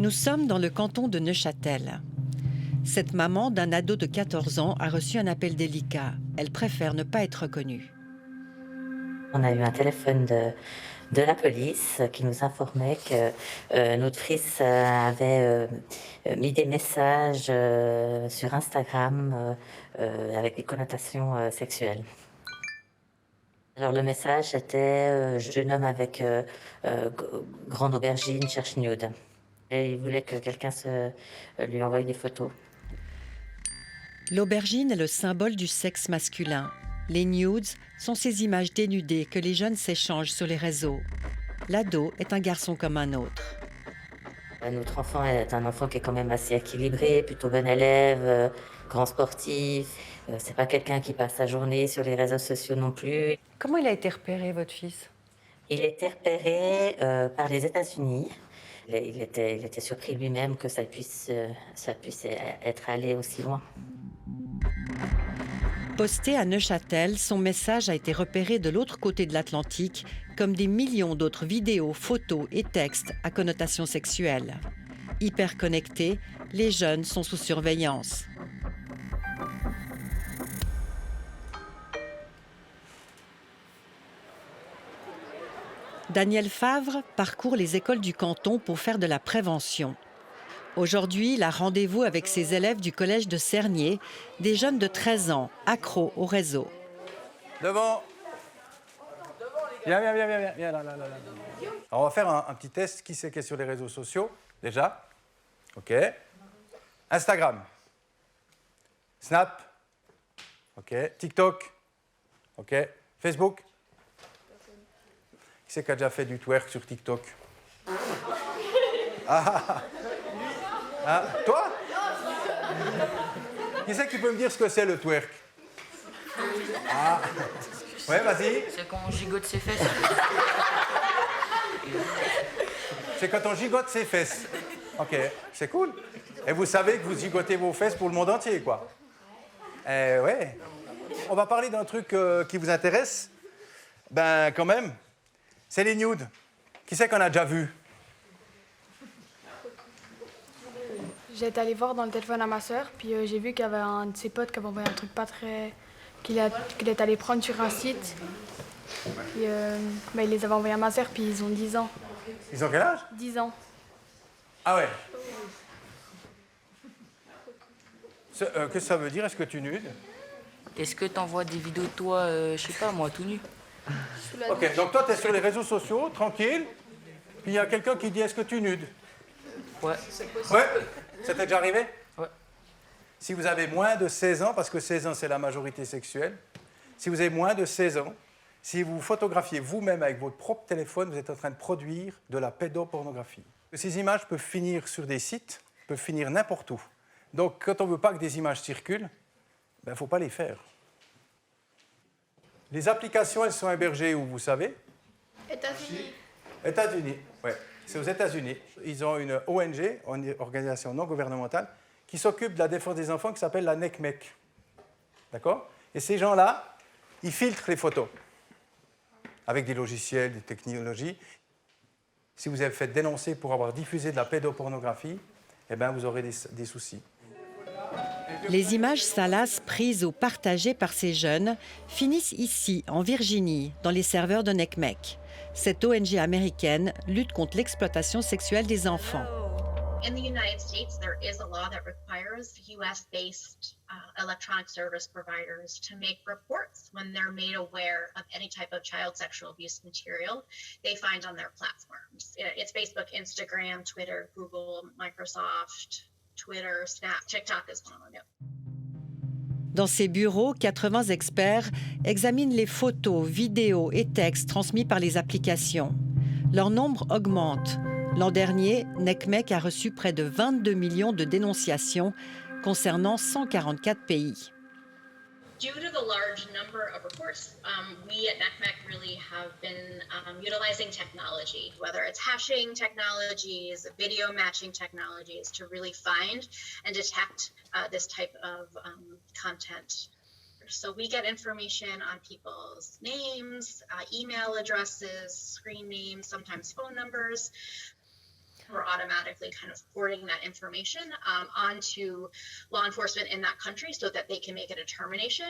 Nous sommes dans le canton de Neuchâtel. Cette maman d'un ado de 14 ans a reçu un appel délicat. Elle préfère ne pas être reconnue. On a eu un téléphone de la police qui nous informait que notre fils avait mis des messages sur Instagram avec des connotations sexuelles. Alors le message était jeune homme avec grande aubergine cherche nude. Et il voulait que quelqu'un lui envoie des photos. L'aubergine est le symbole du sexe masculin. Les nudes sont ces images dénudées que les jeunes s'échangent sur les réseaux. L'ado est un garçon comme un autre. Notre enfant est un enfant qui est quand même assez équilibré, plutôt bon élève, grand sportif. C'est pas quelqu'un qui passe sa journée sur les réseaux sociaux non plus. Comment il a été repéré, votre fils? Il a été repéré par les États-Unis. Il était surpris lui-même que ça puisse être allé aussi loin. Posté à Neuchâtel, son message a été repéré de l'autre côté de l'Atlantique, comme des millions d'autres vidéos, photos et textes à connotation sexuelle. Hyper connectés, les jeunes sont sous surveillance. Daniel Favre parcourt les écoles du canton pour faire de la prévention. Aujourd'hui, il a rendez-vous avec ses élèves du collège de Cernier, des jeunes de 13 ans, accros au réseau. Devant. Viens, là. Alors, on va faire un petit test. Qui c'est qui est sur les réseaux sociaux, déjà? OK. Instagram. Snap. OK. TikTok. OK. Facebook. Qui c'est qui a déjà fait du twerk sur TikTok? Toi? Qui c'est qui peut me dire ce que c'est le twerk? Ouais, vas-y. C'est quand on gigote ses fesses. C'est quand on gigote ses fesses. OK, c'est cool. Et vous savez que vous gigotez vos fesses pour le monde entier, quoi. Ouais. On va parler d'un truc qui vous intéresse. Ben, quand même, c'est les nudes. Qui c'est qu'on a déjà vu? J'étais allée voir dans le téléphone à ma sœur, puis j'ai vu qu'il y avait un de ses potes qui avait envoyé un truc pas très... qu'il est allé prendre sur un site. Puis, il les avait envoyés à ma sœur, puis ils ont 10 ans. Ils ont quel âge? 10 ans. Ah ouais. Qu'est-ce que ça veut dire? Est-ce que tu nudes? Est-ce que t'envoies des vidéos de toi, je sais pas moi, tout nu? OK, donc toi, t'es sur les réseaux sociaux, tranquille, puis il y a quelqu'un qui dit « Est-ce que tu nudes ?» Ouais. Ouais. Ça t'est déjà arrivé? Ouais. Si vous avez moins de 16 ans, parce que 16 ans, c'est la majorité sexuelle, si vous avez moins de 16 ans, si vous photographiez vous-même avec votre propre téléphone, vous êtes en train de produire de la pédopornographie. Ces images peuvent finir sur des sites, peuvent finir n'importe où. Donc, quand on ne veut pas que des images circulent, il ne faut pas les faire. Les applications, elles sont hébergées où, vous savez? États-Unis. États-Unis, oui. C'est aux États-Unis. Ils ont une ONG, une organisation non gouvernementale, qui s'occupe de la défense des enfants qui s'appelle la NECMEC. D'accord? Et ces gens-là, ils filtrent les photos avec des logiciels, des technologies. Si vous avez fait dénoncer pour avoir diffusé de la pédopornographie, eh bien, vous aurez des soucis. Les images salaces prises ou partagées par ces jeunes finissent ici, en Virginie, dans les serveurs de NECMEC. Cette ONG américaine lutte contre l'exploitation sexuelle des enfants. In the United States, there is a law that requires US-based electronic service providers to make reports when they're made aware of any type of child sexual abuse material they find on their platforms. It's Facebook, Instagram, Twitter, Google, Microsoft, Twitter, Snap, TikTok is one of them. Dans ces bureaux, 80 experts examinent les photos, vidéos et textes transmis par les applications. Leur nombre augmente. L'an dernier, NECMEC a reçu près de 22 millions de dénonciations concernant 144 pays. Due to the large number of reports, we at NECMEC really have been utilizing technology, whether it's hashing technologies, video matching technologies, to really find and detect this type of content. So we get information on people's names, email addresses, screen names, sometimes phone numbers. We're automatically kind of forwarding that information onto law enforcement in that country so that they can make a determination.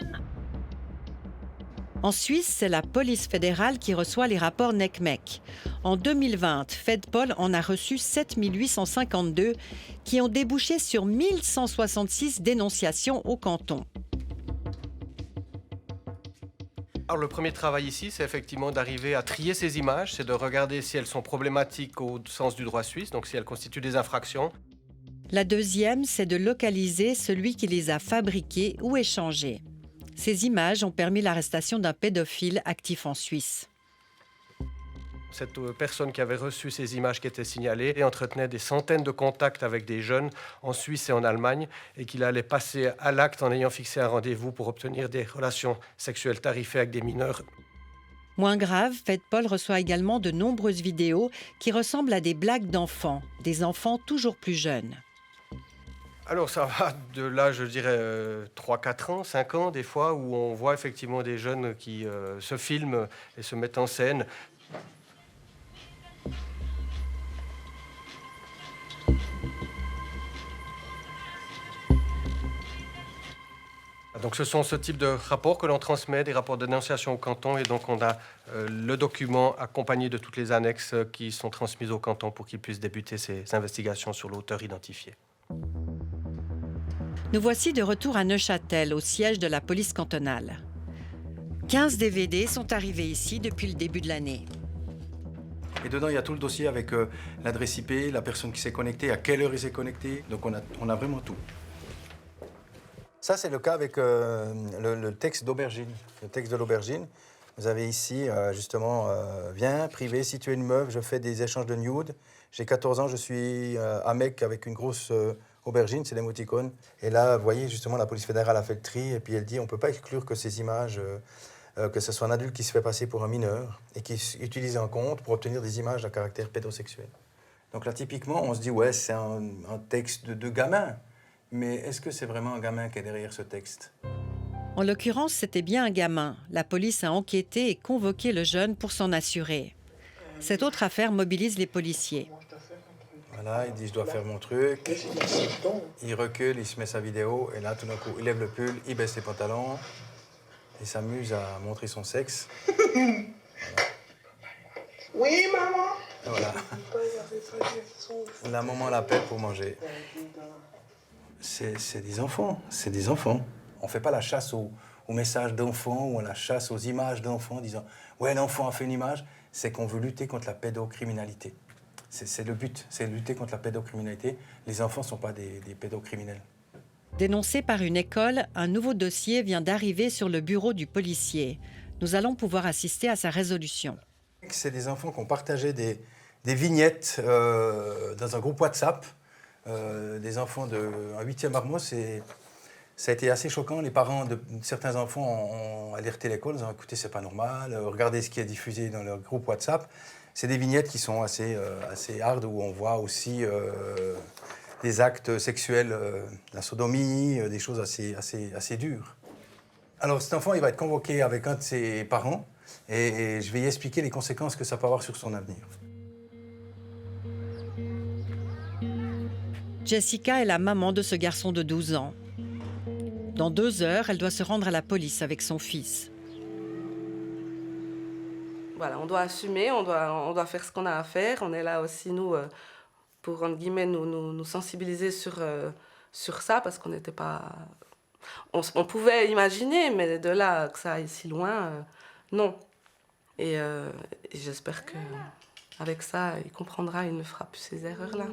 En Suisse, c'est la police fédérale qui reçoit les rapports NECMEC. En 2020, FedPol en a reçu 7 852 qui ont débouché sur 1166 dénonciations au canton. Alors le premier travail ici, c'est effectivement d'arriver à trier ces images, c'est de regarder si elles sont problématiques au sens du droit suisse, donc si elles constituent des infractions. La deuxième, c'est de localiser celui qui les a fabriquées ou échangées. Ces images ont permis l'arrestation d'un pédophile actif en Suisse. Cette personne qui avait reçu ces images qui étaient signalées et entretenait des centaines de contacts avec des jeunes en Suisse et en Allemagne et qu'il allait passer à l'acte en ayant fixé un rendez-vous pour obtenir des relations sexuelles tarifées avec des mineurs. Moins grave, FedPol reçoit également de nombreuses vidéos qui ressemblent à des blagues d'enfants, des enfants toujours plus jeunes. Alors ça va de là, je dirais, 3-4 ans, 5 ans des fois, où on voit effectivement des jeunes qui se filment et se mettent en scène. Donc ce sont ce type de rapports que l'on transmet, des rapports de dénonciation au canton, et donc on a le document accompagné de toutes les annexes qui sont transmises au canton pour qu'il puisse débuter ses investigations sur l'auteur identifié. Nous voici de retour à Neuchâtel, au siège de la police cantonale. 15 DVD sont arrivés ici depuis le début de l'année. Et dedans, il y a tout le dossier avec l'adresse IP, la personne qui s'est connectée, à quelle heure il s'est connecté. Donc on a vraiment tout. Ça, c'est le cas avec le texte d'aubergine. Le texte de l'aubergine. Vous avez ici, justement, viens, privé, si tu es une meuf, je fais des échanges de nudes. J'ai 14 ans, je suis un mec avec une grosse aubergine, c'est l'émoticône. Et là, vous voyez, justement, la police fédérale a fait le tri et puis elle dit on ne peut pas exclure que ces images, que ce soit un adulte qui se fait passer pour un mineur et qui utilise un compte pour obtenir des images à caractère pédosexuel. Donc là, typiquement, on se dit ouais, c'est un texte de gamin. Mais est-ce que c'est vraiment un gamin qui est derrière ce texte? En l'occurrence, c'était bien un gamin. La police a enquêté et convoqué le jeune pour s'en assurer. Cette autre affaire mobilise les policiers. Voilà, il dit je dois faire mon truc. Il recule, il se met sa vidéo et là, tout d'un coup, il lève le pull, il baisse les pantalons. Il s'amuse à montrer son sexe. Voilà. Oui, maman. Et voilà. La maman l'appelle pour manger. C'est des enfants, c'est des enfants. On ne fait pas la chasse aux messages d'enfants ou la chasse aux images d'enfants en disant « Ouais, l'enfant a fait une image ». C'est qu'on veut lutter contre la pédocriminalité. C'est le but, c'est lutter contre la pédocriminalité. Les enfants ne sont pas des pédocriminels. Dénoncé par une école, un nouveau dossier vient d'arriver sur le bureau du policier. Nous allons pouvoir assister à sa résolution. C'est des enfants qui ont partagé des vignettes dans un groupe WhatsApp. Des enfants de 8e arrondissement, ça a été assez choquant. Les parents de certains enfants ont alerté l'école, ils ont dit écoutez, c'est pas normal, regardez ce qui est diffusé dans leur groupe WhatsApp. C'est des vignettes qui sont assez hard, où on voit aussi des actes sexuels, la sodomie, des choses assez dures. Alors cet enfant, il va être convoqué avec un de ses parents et je vais y expliquer les conséquences que ça peut avoir sur son avenir. Jessica est la maman de ce garçon de 12 ans. Dans 2 heures, elle doit se rendre à la police avec son fils. Voilà, on doit assumer, on doit faire ce qu'on a à faire. On est là aussi, nous, pour, entre guillemets, nous sensibiliser sur ça, parce qu'on n'était pas... On pouvait imaginer, mais de là que ça aille si loin, non. Et j'espère qu'avec ça, il comprendra, il ne fera plus ces erreurs-là.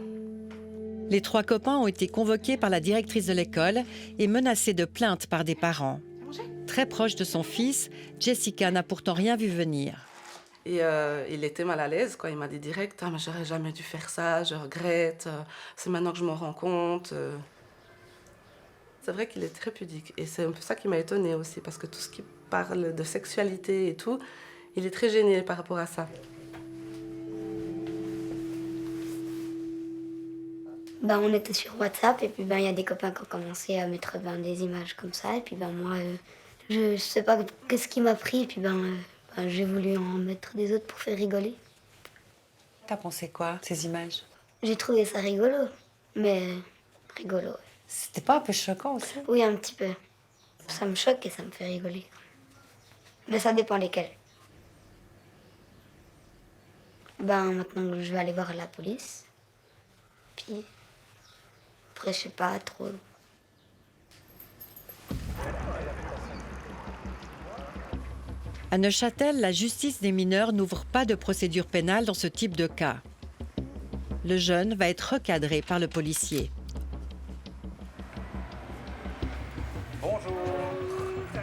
Les 3 copains ont été convoqués par la directrice de l'école et menacés de plainte par des parents. Très proche de son fils, Jessica n'a pourtant rien vu venir. Et il était mal à l'aise, quoi. Il m'a dit direct, mais j'aurais jamais dû faire ça, je regrette, c'est maintenant que je m'en rends compte. C'est vrai qu'il est très pudique. Et c'est un peu ça qui m'a étonnée aussi, parce que tout ce qui parle de sexualité et tout, il est très gêné par rapport à ça. On était sur WhatsApp et puis il y a des copains qui ont commencé à mettre des images comme ça. Et puis moi, je sais pas qu'est-ce qui m'a pris. Et puis j'ai voulu en mettre des autres pour faire rigoler. T'as pensé quoi, ces images? J'ai trouvé ça rigolo, mais rigolo. Ouais. C'était pas un peu choquant aussi? Oui, un petit peu. Ça me choque et ça me fait rigoler. Mais ça dépend lesquels. Ben maintenant je vais aller voir la police. Puis après je sais pas trop. À Neuchâtel, la justice des mineurs n'ouvre pas de procédure pénale dans ce type de cas. Le jeune va être recadré par le policier. Bonjour.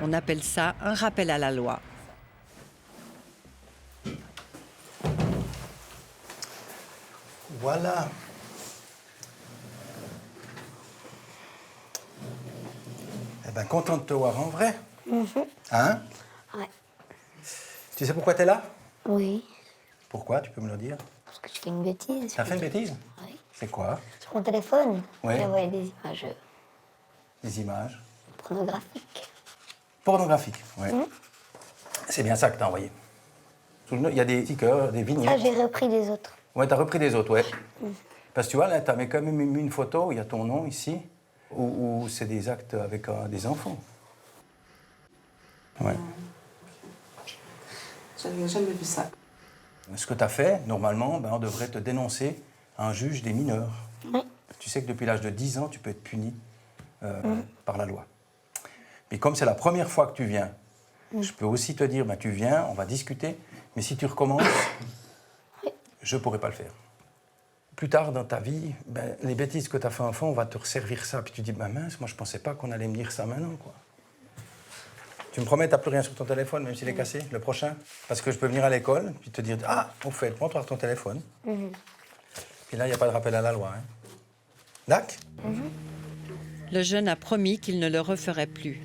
On appelle ça un rappel à la loi. Voilà. Eh bien, content de te voir en vrai. Hein? Ouais. Tu sais pourquoi tu es là? Oui. Pourquoi? Tu peux me le dire? Parce que je fais une bêtise. T'as fait une bêtise? Oui. C'est quoi? Sur mon téléphone, Ouais. j'ai envoyé des images Des images pornographiques. pornographiques. Ouais. C'est bien ça que t'as envoyé. Il y a des stickers, des Ah, vignettes. j'ai repris des autres. Ouais, t'as repris des autres, ouais. Parce que tu vois, là, t'as quand même mis une photo où il y a ton nom ici, où c'est des actes avec des enfants. Ouais. J'avais jamais vu ça. Ce que tu as fait, normalement, ben, on devrait te dénoncer à un juge des mineurs. Oui. Tu sais que depuis l'âge de 10 ans, tu peux être puni par la loi. Mais comme c'est la première fois que tu viens, je peux aussi te dire, ben, tu viens, on va discuter, mais si tu recommences, je ne pourrai pas le faire. Plus tard dans ta vie, ben, les bêtises que tu as fait enfant, on va te resservir ça. Puis tu dis, ben, mince, moi je ne pensais pas qu'on allait me dire ça maintenant, quoi. Tu me promets, tu n'as plus rien sur ton téléphone, même s'il est cassé, le prochain? Parce que je peux venir à l'école, puis te dire, ah, au fait, prends-toi ton téléphone. Puis là, il n'y a pas de rappel à la loi. Hein. D'accord? Le jeune a promis qu'il ne le referait plus.